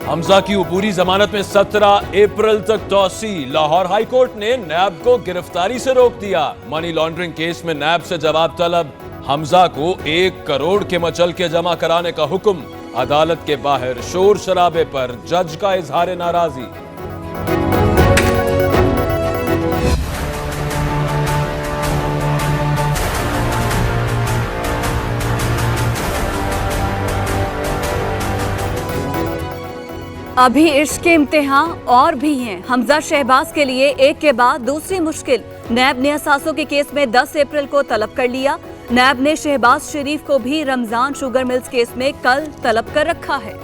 हमजा की अबूरी जमानत में 17 अप्रैल तक तौसी। लाहौर हाई कोर्ट ने नैब को गिरफ्तारी से रोक दिया। मनी लॉन्ड्रिंग केस में नैब से जवाब तलब। हमजा को 1 करोड़ के मचल के जमा कराने का हुक्म। अदालत के बाहर शोर शराबे पर जज का इजहार नाराजगी। अभी इश्क के इम्तिहान और भी हैं। हमजा शहबाज के लिए एक के बाद दूसरी मुश्किल। नैब ने असासों के केस में 10 अप्रैल को तलब कर लिया। नैब ने शहबाज शरीफ को भी रमजान शुगर मिल्स केस में कल तलब कर रखा है।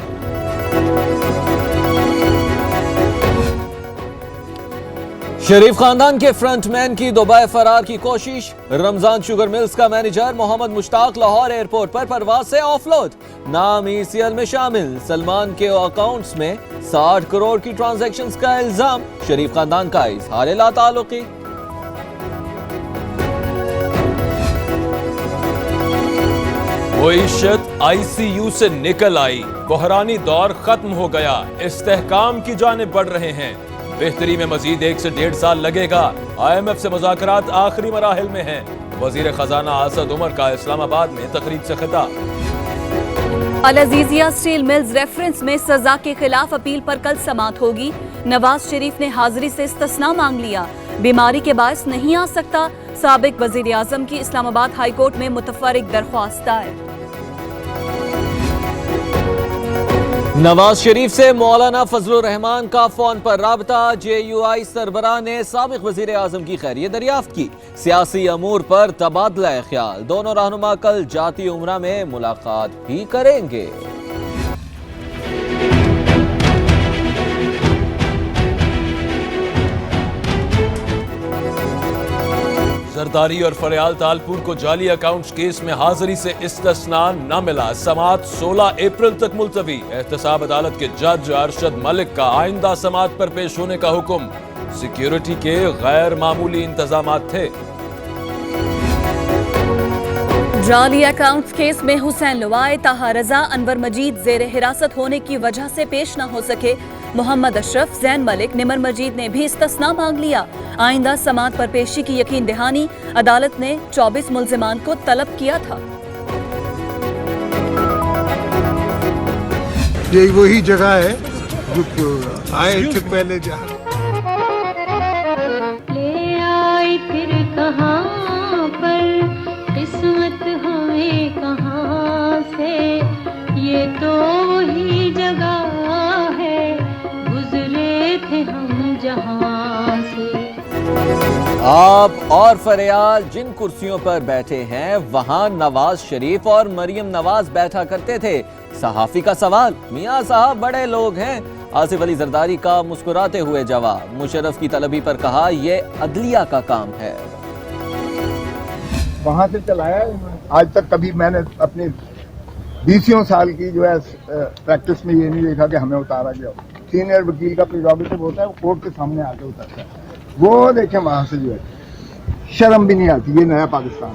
शरीफ खानदान के फ्रंटमैन की दुबई फरार की कोशिश। रमजान शुगर मिल्स का मैनेजर मोहम्मद मुश्ताक लाहौर एयरपोर्ट पर परवाज से ऑफलोड। नाम ईसीएल में शामिल। सलमान के अकाउंट्स में 60 करोड़ की ट्रांजैक्शंस का इल्जाम। शरीफ खानदान का इजहार लाताल्लुकी। वो इश्शत आईसीयू से निकल आई। बहरानी दौर खत्म हो गया। इस्तेहकाम की जानिब बढ़ रहे हैं। बेहतरी में मजीद 1 से 1.5 साल लगेगा। IMF से मुज़ाकरात आखिरी मराहिल में हैं। वजीर खजाना असद उमर का इस्लामाबाद में तकरीब से खिताब। अल अजीजिया स्टील मिल्स रेफरेंस में सजा के खिलाफ अपील पर कल समाअत होगी। नवाज शरीफ ने हाजिरी से इस्तिस्ना मांग लिया। बीमारी के बायस नहीं आ सकता। साबिक वजीर आजम की इस्लामाबाद हाई कोर्ट में मुतफर्रिक दरख्वास्त दायर। नवाज शरीफ से मौलाना फजलुर रहमान का फोन पर राबता। JUI सरबराह ने साबिक वजीर आजम की खैरियत दरियाफ्त की। सियासी अमूर पर तबादला ख्याल। दोनों रहनुमा कल जाती उम्रा में मुलाकात भी करेंगे। जरदारी और फरियाल तालपुर को जाली अकाउंट्स केस में हाजिरी से इस्तिस्ना न मिला। समाअत 16 अप्रैल तक मुलतवी। एहतसाब अदालत के जज अरशद मलिक का आइंदा समाअत पर पेश होने का हुक्म। सिक्योरिटी के गैर मामूली इंतजामात थे। जाली अकाउंट्स केस में हुसैन लवाए, ताहा रजा, अनवर मजीद जेर हिरासत होने की वजह से पेश न हो सके। मोहम्मद अशरफ, जैन मलिक, निमर मजीद ने भी इस्तिस्ना मांग लिया। आइंदा समाअत पर पेशी की यकीन दहानी। अदालत ने 24 मुल्जिमान को तलब किया था। ये वही जगह है जो आए थे पहले जहाँ ले आई फिर कहाँ पर किस्मत हमें कहाँ से, ये तो वही जगह है गुजरे थे हम जहाँ से। आप और फरियाल जिन कुर्सियों पर बैठे हैं वहां नवाज शरीफ और मरियम नवाज बैठा करते थे। सहाफी का सवाल, मियां साहब बड़े लोग हैं। आसिफ अली जरदारी का मुस्कुराते हुए जवाब। मुशर्रफ की तलबी पर कहा, यह अदलिया का काम है। वहां से चलाया। आज तक कभी मैंने अपने 20 साल की जो है प्रैक्टिस में ये नहीं देखा कि हमें उतारा गया। सीनियर वकील का प्रिरोगेटिव होता है, वो कोर्ट के सामने आके उतरता है। वो देखें वहां से जो है शर्म भी नहीं आती। ये नया पाकिस्तान।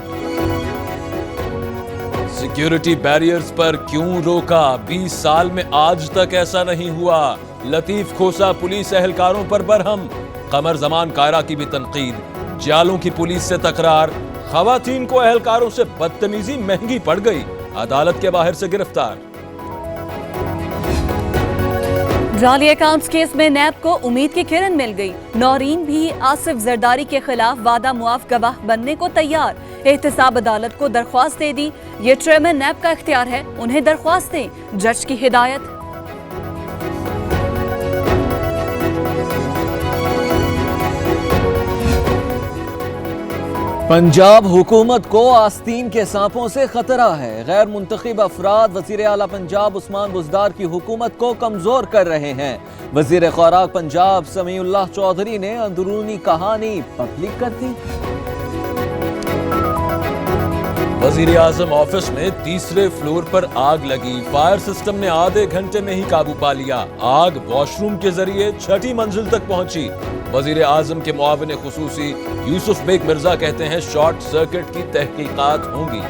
सिक्योरिटी बैरियर्स पर क्यों रोका? 20 साल में आज तक ऐसा नहीं हुआ। लतीफ खोसा पुलिस एहलकारों पर बरहम। कमर जमान कायरा की भी तनकीद। जालों की पुलिस से तकरार। खवातीन को एहलकारों से बदतमीजी महंगी पड़ गई। अदालत के बाहर से गिरफ्तार। जाली अकाउंट्स केस में नैब को उम्मीद की किरण मिल गई। नौरीन भी आसिफ जरदारी के खिलाफ वादा मुआफ गवाह बनने को तैयार। एहतसाब अदालत को दरख्वास्त दे दी। ये चेयरमैन नैब का इख्तियार है, उन्हें दरख्वास्त दें। जज की हिदायत। पंजाब हुकूमत को आस्तीन के सांपों से खतरा है। गैर मुंतखब अफराद वजीर आला पंजाब उस्मान बुज़दार की हुकूमत को कमजोर कर रहे हैं। वजीर खुराक पंजाब समीउल्लाह चौधरी ने अंदरूनी कहानी पब्लिक कर दी। वजीर आजम ऑफिस में तीसरे फ्लोर पर आग लगी। फायर सिस्टम ने आधे घंटे में ही काबू पा लिया। आग वॉशरूम के जरिए 6ठी मंजिल तक पहुंची। वजीर आजम के मुआविन खुसूसी यूसुफ बेग मिर्जा कहते हैं शॉर्ट सर्किट की तहकीकात होंगी।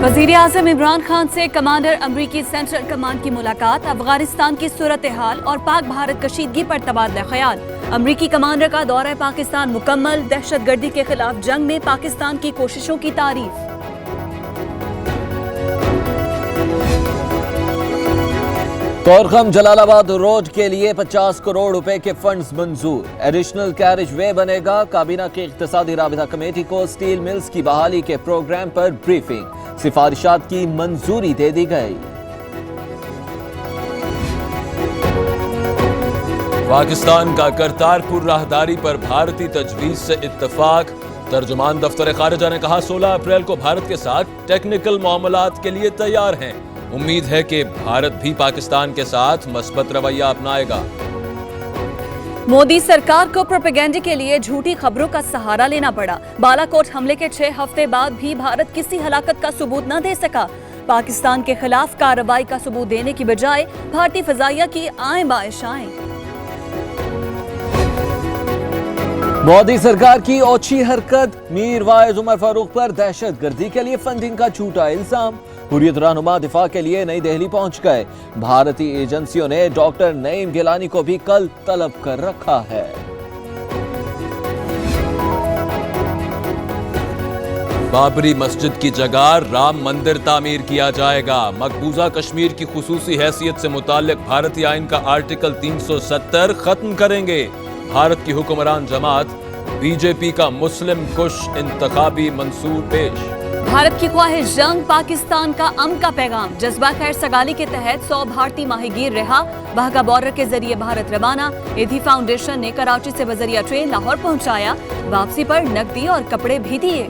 वजीर आजम इमरान खान से कमांडर अमरीकी सेंट्रल कमांड की मुलाकात, अफगानिस्तान की सूरत हाल और पाक भारत कशीदगी पर तबादला ख्याल। अमरीकी कमांडर का दौरा पाकिस्तान मुकम्मल, दहशतगर्दी के खिलाफ जंग में पाकिस्तान की कोशिशों की तारीफ। तोरखम जलालाबाद रोड के लिए 50 करोड़ रुपए के फंड्स मंजूर। एडिशनल कैरेज वे बनेगा। काबीना की इक्तिसादी राबिता कमेटी को स्टील मिल्स की बहाली के प्रोग्राम पर ब्रीफिंग। सिफारिशात की मंजूरी दे दी गई। पाकिस्तान का करतारपुर राहदारी पर भारतीय तजवीज से इत्तेफाक। तर्जुमान दफ्तर खारिजा ने कहा 16 अप्रैल को भारत के साथ टेक्निकल मामलात के लिए तैयार हैं। उम्मीद है कि भारत भी पाकिस्तान के साथ मस्बत रवैया अपनाएगा। मोदी सरकार को प्रोपेगेंडा के लिए झूठी खबरों का सहारा लेना पड़ा। बालाकोट हमले के 6 हफ्ते बाद भी भारत किसी हलाकत का सबूत न दे सका। पाकिस्तान के खिलाफ कार्रवाई का सबूत देने की बजाय भारतीय फजाइया की आए बाइशाएं। मोदी सरकार की ओछी हरकत। मीर वाइज उमर फारूक पर दहशतगर्दी के लिए फंडिंग का झूठा इल्जाम। हुर्रियत रहनुमा दिफा के लिए नई दिल्ली पहुंच गए। भारतीय एजेंसियों ने डॉक्टर नईम गिलानी को भी कल तलब कर रखा है। बाबरी मस्जिद की जगह राम मंदिर तामीर किया जाएगा। मकबूजा कश्मीर की खुसूसी हैसियत से मुताल्लिक भारतीय आइन का आर्टिकल 370 खत्म करेंगे। भारत की हुक्मरान जमात बीजेपी का मुस्लिम कुश इंतखाबी मंसूर पेश। भारत की ख्वाहिश जंग, पाकिस्तान का अमन का पैगाम। जज्बा खैर सगाली के तहत 100 भारतीय माहीगीर रिहा। वाहगा बॉर्डर के जरिए भारत रवाना। एधी फाउंडेशन ने कराची से बजरिया ट्रेन लाहौर पहुंचाया। वापसी पर नकदी और कपड़े भी दिए।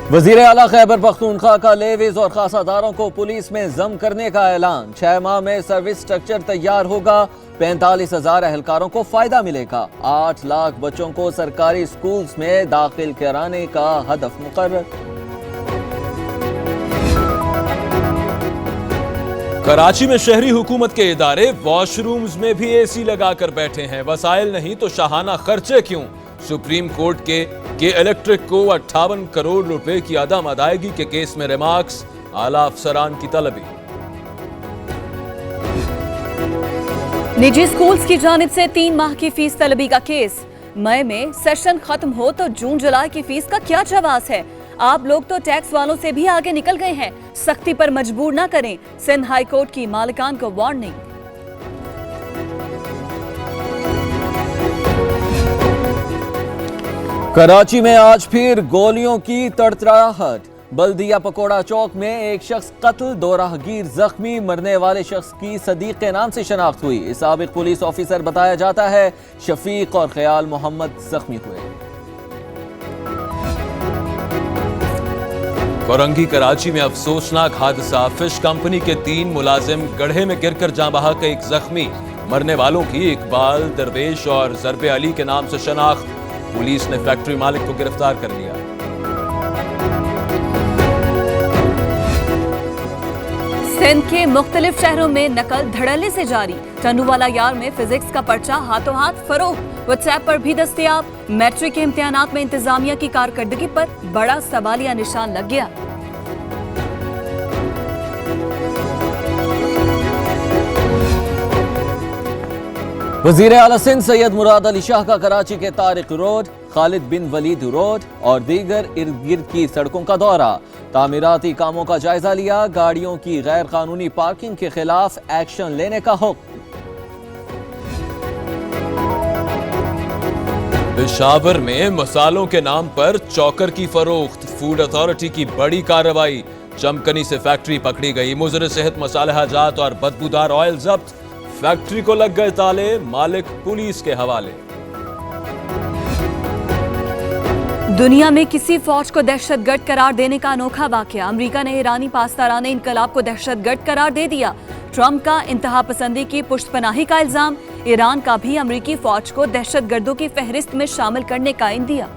वजीर आला खैबर पख्तूनख्वा का लेवीज और खासादारों को पुलिस में जम करने का ऐलान। 6 माह में सर्विस स्ट्रक्चर तैयार होगा। 45,000 एहलकारों को फायदा मिलेगा। 8 लाख बच्चों को सरकारी स्कूल्स में दाखिल कराने का हदफ मुकर्रर। कराची में शहरी हुकूमत के इदारे वॉशरूम्स में भी एसी लगाकर बैठे हैं। वसाइल नहीं तो शाहाना खर्चे क्यों? सुप्रीम कोर्ट के इलेक्ट्रिक को 58 करोड़ रुपए की अदम अदायगी के केस में रिमार्क्स। आला अफसरान की तलबी। निजी स्कूल्स की जानिब से 3 माह की फीस तलबी का केस। मई में सेशन खत्म हो तो जून जुलाई की फीस का क्या जवाब है? आप लोग तो टैक्स वालों से भी आगे निकल गए हैं। सख्ती पर मजबूर ना करें। सिंध हाई कोर्ट की मालिकान को वार्निंग। कराची में आज फिर गोलियों की तड़तड़ाहट। बल्दिया पकोड़ा चौक में एक शख्स कत्ल, 2 राहगीर जख्मी। मरने वाले शख्स की सदीक के नाम से शनाख्त हुई। साबिक पुलिस ऑफिसर बताया जाता है। शफीक और ख्याल मोहम्मद जख्मी हुए। कोरंगी कराची में अफसोसनाक हादसा। फिश कंपनी के 3 मुलाजिम गड्ढे में गिरकर जाँ बहक, एक जख्मी। मरने वालों की इकबाल, दरवेश और जरबे अली के नाम से शनाख्त। पुलिस ने फैक्ट्री मालिक को गिरफ्तार कर लिया। सिंध के मुख्तलिफ शहरों में नकल धड़ल्ले से जारी। टंडूवाला यार में फिजिक्स का पर्चा हाथों हाथ फरोख्त। व्हाट्सएप पर भी दस्तयाब। मैट्रिक के इम्तिहानात में इंतजामिया की कारकर्दगी पर बड़ा सवालिया निशान लग गया। वजीर आला सिंध सैयद मुराद अली शाह का कराची के तारिक रोड, खालिद बिन वलीद रोड और दीगर इर्द गिर्द की सड़कों का दौरा। तामीराती कामों का जायजा लिया। गाड़ियों की गैर कानूनी पार्किंग के खिलाफ एक्शन लेने का हुक्म। पेशावर में मसालों के नाम पर चौकर की फरोख्त। फूड अथॉरिटी की बड़ी कार्रवाई। चमकनी से फैक्ट्री पकड़ी गई। मुज़र सेहत मसालेहा जात और बदबूदार ऑयल जब्त। फैक्ट्री को लग गए ताले। मालिक पुलिस के हवाले। दुनिया में किसी फौज को दहशतगर्द करार देने का अनोखा वाकया। अमेरिका ने ईरानी पासदाराने इनकलाब को दहशतगर्द करार दे दिया। ट्रंप का इंतहा पसंदी की पुष्टपनाही का इल्जाम। ईरान का भी अमेरिकी फौज को दहशतगर्दों की फहरिस्त में शामिल करने का इंदिया।